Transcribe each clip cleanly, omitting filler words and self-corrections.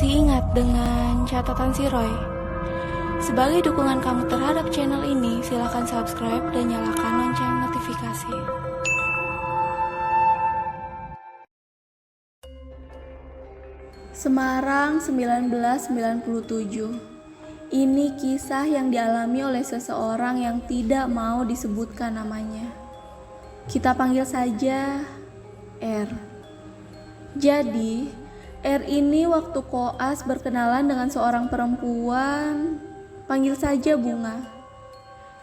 Masih ingat dengan catatan si Roy? Sebagai dukungan kamu terhadap channel ini, silakan subscribe dan nyalakan lonceng notifikasi. Semarang 1997. Ini kisah yang dialami oleh seseorang yang tidak mau disebutkan namanya. Kita panggil saja R. Jadi, R ini waktu koas berkenalan dengan seorang perempuan, panggil saja Bunga.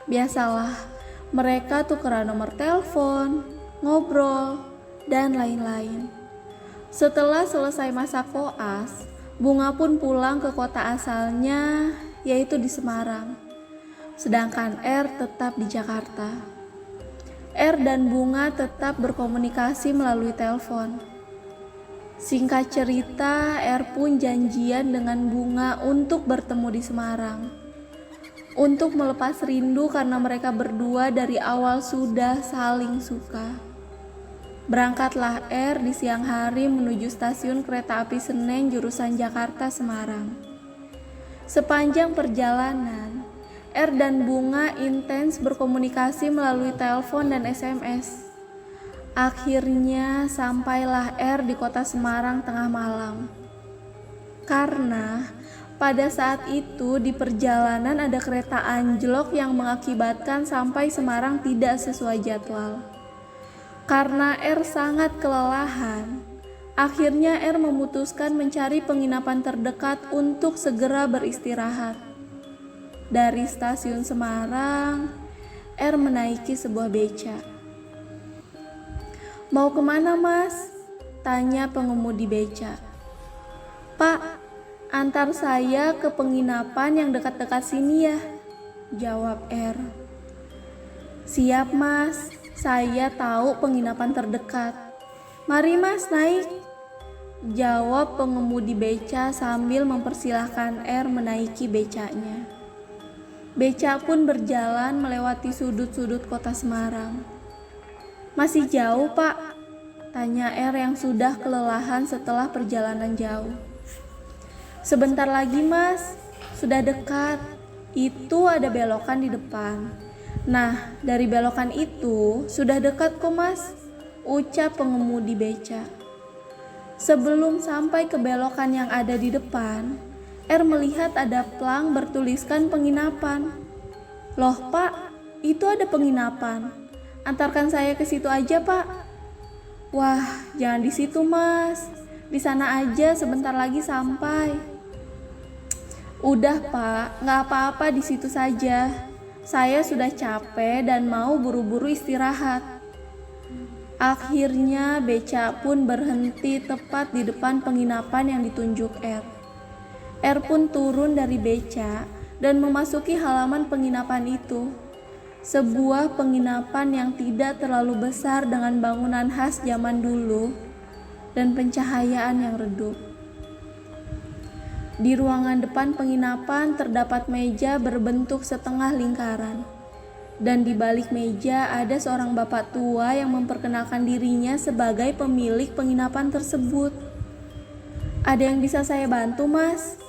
Biasalah, mereka tukeran nomor telepon, ngobrol, dan lain-lain. Setelah selesai masa koas, Bunga pun pulang ke kota asalnya, yaitu di Semarang. Sedangkan R tetap di Jakarta. R dan Bunga tetap berkomunikasi melalui telepon. Singkat cerita, R pun janjian dengan Bunga untuk bertemu di Semarang. Untuk melepas rindu karena mereka berdua dari awal sudah saling suka. Berangkatlah R di siang hari menuju stasiun kereta api Senen jurusan Jakarta-Semarang. Sepanjang perjalanan, R dan Bunga intens berkomunikasi melalui telepon dan SMS. Akhirnya sampailah R di kota Semarang tengah malam. Karena pada saat itu di perjalanan ada kereta anjlok yang mengakibatkan sampai Semarang tidak sesuai jadwal. Karena R sangat kelelahan, akhirnya R memutuskan mencari penginapan terdekat untuk segera beristirahat. Dari stasiun Semarang, R menaiki sebuah beca. "Mau kemana, Mas?" tanya pengemudi beca. "Pak, antar saya ke penginapan yang dekat-dekat sini ya," jawab R. "Siap, Mas, saya tahu penginapan terdekat. Mari Mas naik," jawab pengemudi beca sambil mempersilahkan R menaiki becanya. Beca pun berjalan melewati sudut-sudut kota Semarang. "Masih jauh, Pak?" tanya R yang sudah kelelahan setelah perjalanan jauh. "Sebentar lagi, Mas. Sudah dekat. Itu ada belokan di depan." "Nah, dari belokan itu sudah dekat kok, Mas," ucap pengemudi beca. Sebelum sampai ke belokan yang ada di depan, R melihat ada plang bertuliskan penginapan. "Loh, Pak, itu ada penginapan. Antarkan saya ke situ aja, Pak." "Wah, jangan di situ, Mas. Di sana aja, sebentar lagi sampai." "Udah, Pak, nggak apa-apa, di situ saja. Saya sudah capek dan mau buru-buru istirahat." Akhirnya beca pun berhenti tepat di depan penginapan yang ditunjuk R. R pun turun dari beca dan memasuki halaman penginapan itu. Sebuah penginapan yang tidak terlalu besar dengan bangunan khas zaman dulu dan pencahayaan yang redup. Di ruangan depan penginapan terdapat meja berbentuk setengah lingkaran. Dan di balik meja ada seorang bapak tua yang memperkenalkan dirinya sebagai pemilik penginapan tersebut. "Ada yang bisa saya bantu, Mas?"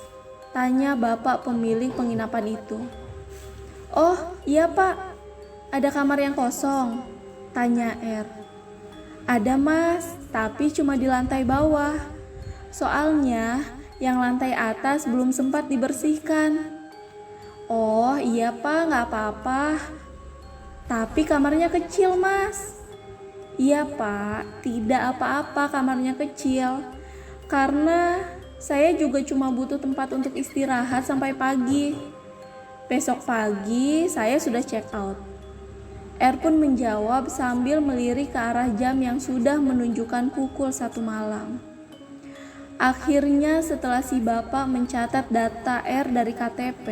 tanya bapak pemilik penginapan itu. "Oh, iya, Pak. Ada kamar yang kosong?" tanya R. "Ada, Mas, tapi cuma di lantai bawah. Soalnya yang lantai atas belum sempat dibersihkan." "Oh, iya, Pak, nggak apa-apa. Tapi kamarnya kecil, Mas." "Iya, Pak, tidak apa-apa kamarnya kecil. Karena saya juga cuma butuh tempat untuk istirahat sampai pagi. Besok pagi saya sudah check out." R pun menjawab sambil melirik ke arah jam yang sudah menunjukkan pukul 1 malam. Akhirnya setelah si bapak mencatat data R dari KTP,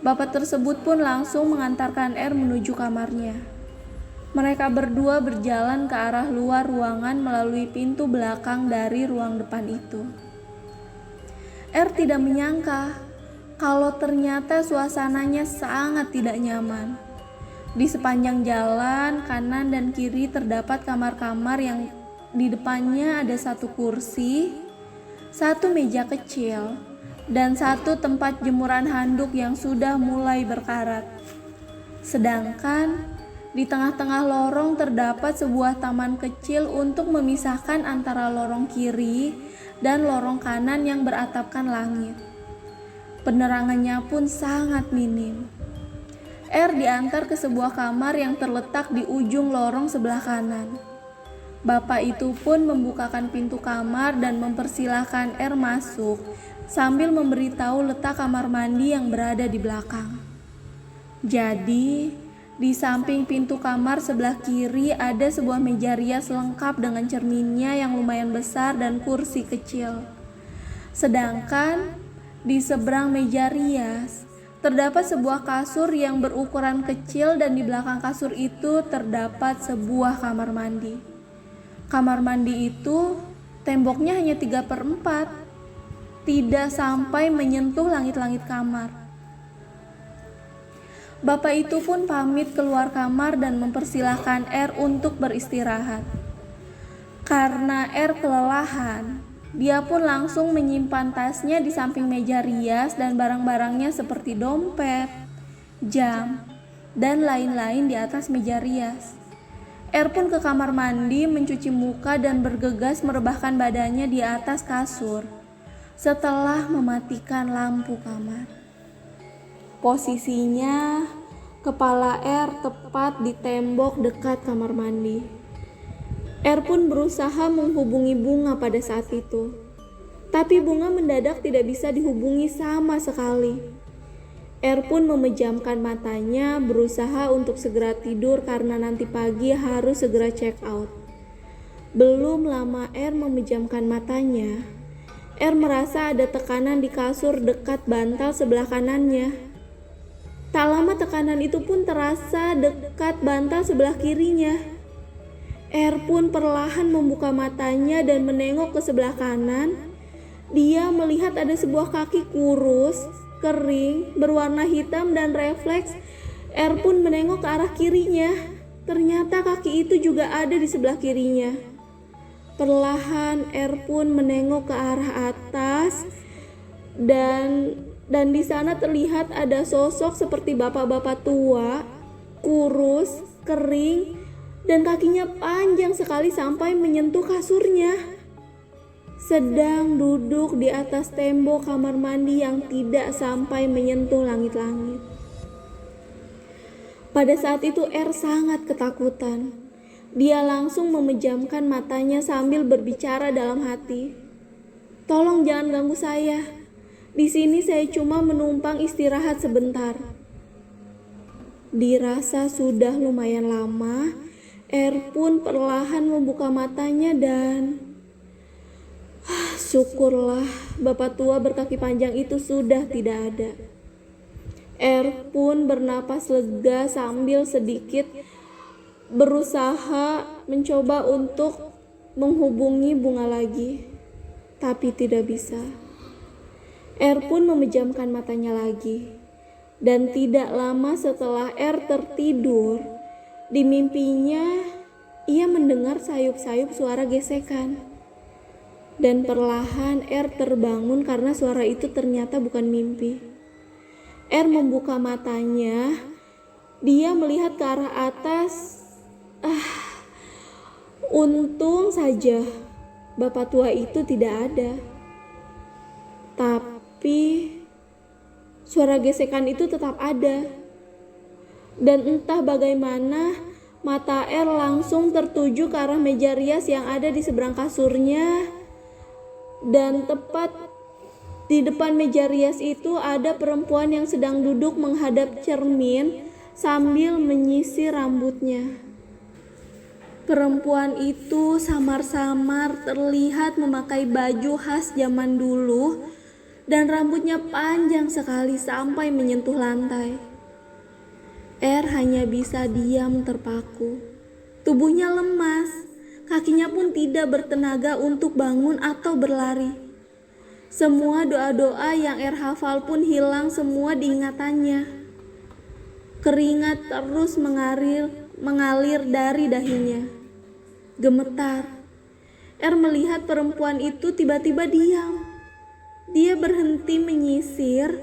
bapak tersebut pun langsung mengantarkan R menuju kamarnya. Mereka berdua berjalan ke arah luar ruangan melalui pintu belakang dari ruang depan itu. R tidak menyangka kalau ternyata suasananya sangat tidak nyaman. Di sepanjang jalan, kanan dan kiri terdapat kamar-kamar yang di depannya ada satu kursi, satu meja kecil, dan satu tempat jemuran handuk yang sudah mulai berkarat. Sedangkan di tengah-tengah lorong terdapat sebuah taman kecil untuk memisahkan antara lorong kiri dan lorong kanan yang beratapkan langit. Penerangannya pun sangat minim. R diantar ke sebuah kamar yang terletak di ujung lorong sebelah kanan. Bapak itu pun membukakan pintu kamar dan mempersilahkan R masuk sambil memberitahu letak kamar mandi yang berada di belakang. Jadi, di samping pintu kamar sebelah kiri ada sebuah meja rias lengkap dengan cerminnya yang lumayan besar dan kursi kecil. Sedangkan di seberang meja rias terdapat sebuah kasur yang berukuran kecil dan di belakang kasur itu terdapat sebuah kamar mandi. Kamar mandi itu temboknya hanya 3/4, tidak sampai menyentuh langit-langit kamar. Bapak itu pun pamit keluar kamar dan mempersilahkan R untuk beristirahat. Karena R kelelahan, dia pun langsung menyimpan tasnya di samping meja rias dan barang-barangnya seperti dompet, jam, dan lain-lain di atas meja rias. R pun ke kamar mandi mencuci muka dan bergegas merebahkan badannya di atas kasur setelah mematikan lampu kamar. Posisinya kepala R tepat di tembok dekat kamar mandi. R pun berusaha menghubungi Bunga pada saat itu, tapi Bunga mendadak tidak bisa dihubungi sama sekali. R pun memejamkan matanya, berusaha untuk segera tidur karena nanti pagi harus segera check out. Belum lama R memejamkan matanya, R merasa ada tekanan di kasur dekat bantal sebelah kanannya. Tak lama tekanan itu pun terasa dekat bantal sebelah kirinya. R pun perlahan membuka matanya dan menengok ke sebelah kanan. Dia melihat ada sebuah kaki kurus, kering, berwarna hitam dan refleks. R pun menengok ke arah kirinya. Ternyata kaki itu juga ada di sebelah kirinya. Perlahan R pun menengok ke arah atas dan di sana terlihat ada sosok seperti bapak-bapak tua, kurus, kering, dan kakinya panjang sekali sampai menyentuh kasurnya. Sedang duduk di atas tembok kamar mandi yang tidak sampai menyentuh langit-langit. Pada saat itu R sangat ketakutan. Dia langsung memejamkan matanya sambil berbicara dalam hati. "Tolong jangan ganggu saya. Di sini saya cuma menumpang istirahat sebentar." Dirasa sudah lumayan lama, R pun perlahan membuka matanya dan syukurlah bapak tua berkaki panjang itu sudah tidak ada. R pun bernapas lega sambil sedikit berusaha mencoba untuk menghubungi Bunga lagi, tapi tidak bisa. R pun memejamkan matanya lagi, dan tidak lama setelah R tertidur, di mimpinya ia mendengar sayup-sayup suara gesekan. Dan perlahan R terbangun karena suara itu ternyata bukan mimpi. R membuka matanya, dia melihat ke arah atas. Untung saja bapak tua itu tidak ada. Tapi suara gesekan itu tetap ada. Dan entah bagaimana mata R langsung tertuju ke arah meja rias yang ada di seberang kasurnya. Dan tepat di depan meja rias itu ada perempuan yang sedang duduk menghadap cermin sambil menyisir rambutnya. Perempuan itu samar-samar terlihat memakai baju khas zaman dulu dan rambutnya panjang sekali sampai menyentuh lantai. R hanya bisa diam terpaku. Tubuhnya lemas, kakinya pun tidak bertenaga untuk bangun atau berlari. Semua doa-doa yang R hafal pun hilang semua diingatannya. Keringat terus mengalir dari dahinya. Gemetar, R melihat perempuan itu tiba-tiba diam. Dia berhenti menyisir,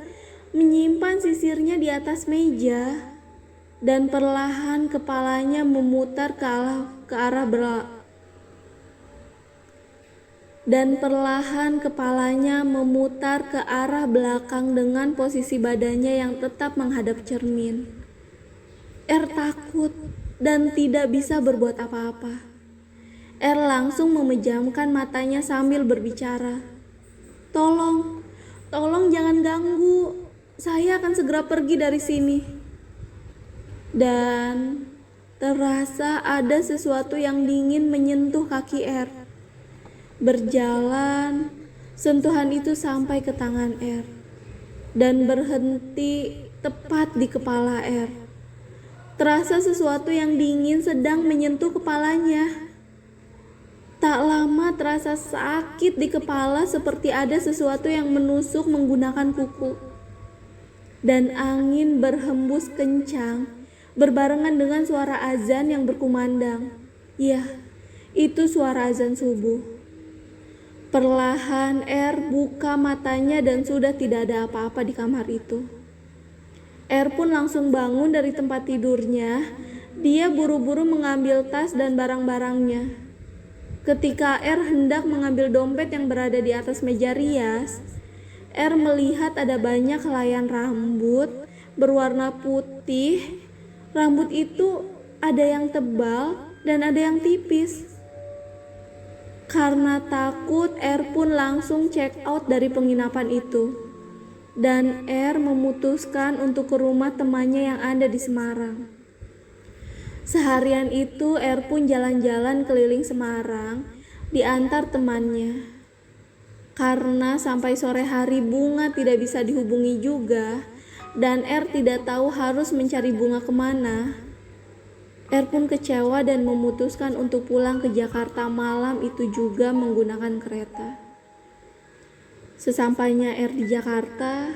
menyimpan sisirnya di atas meja, dan perlahan kepalanya memutar ke arah belakang dengan posisi badannya yang tetap menghadap cermin. Takut dan tidak bisa berbuat apa-apa. Langsung memejamkan matanya sambil berbicara. Tolong jangan ganggu. Saya akan segera pergi dari sini." Dan terasa ada sesuatu yang dingin menyentuh kaki Berjalan, sentuhan itu sampai ke tangan dan berhenti tepat di kepala Terasa sesuatu yang dingin sedang menyentuh kepalanya. Tak lama terasa sakit di kepala, seperti ada sesuatu yang menusuk menggunakan kuku. Dan angin berhembus kencang, berbarengan dengan suara azan yang berkumandang. Ya, itu suara azan subuh. Perlahan buka matanya dan sudah tidak ada apa-apa di kamar itu. Pun langsung bangun dari tempat tidurnya. Dia buru-buru mengambil tas dan barang-barangnya. Ketika hendak mengambil dompet yang berada di atas meja rias, melihat ada banyak helaian rambut berwarna putih. Rambut itu ada yang tebal dan ada yang tipis. Karena takut, pun langsung check out dari penginapan itu. Dan memutuskan untuk ke rumah temannya yang ada di Semarang. Seharian itu pun jalan-jalan keliling Semarang diantar temannya. Karena sampai sore hari Bunga tidak bisa dihubungi juga, dan tidak tahu harus mencari Bunga kemana. Pun kecewa dan memutuskan untuk pulang ke Jakarta malam itu juga menggunakan kereta. Sesampainya di Jakarta,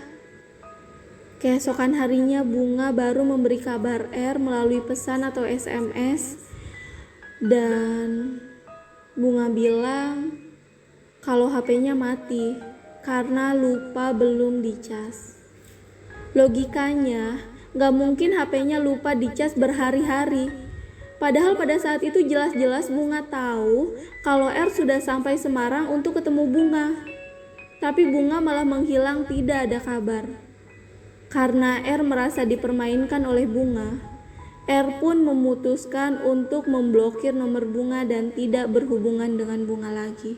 keesokan harinya Bunga baru memberi kabar melalui pesan atau SMS, dan Bunga bilang kalau HP-nya mati karena lupa belum dicas. Logikanya, gak mungkin HP-nya lupa dicas berhari-hari. Padahal pada saat itu jelas-jelas Bunga tahu kalau sudah sampai Semarang untuk ketemu Bunga. Tapi Bunga malah menghilang, tidak ada kabar. Karena merasa dipermainkan oleh Bunga, pun memutuskan untuk memblokir nomor Bunga dan tidak berhubungan dengan Bunga lagi.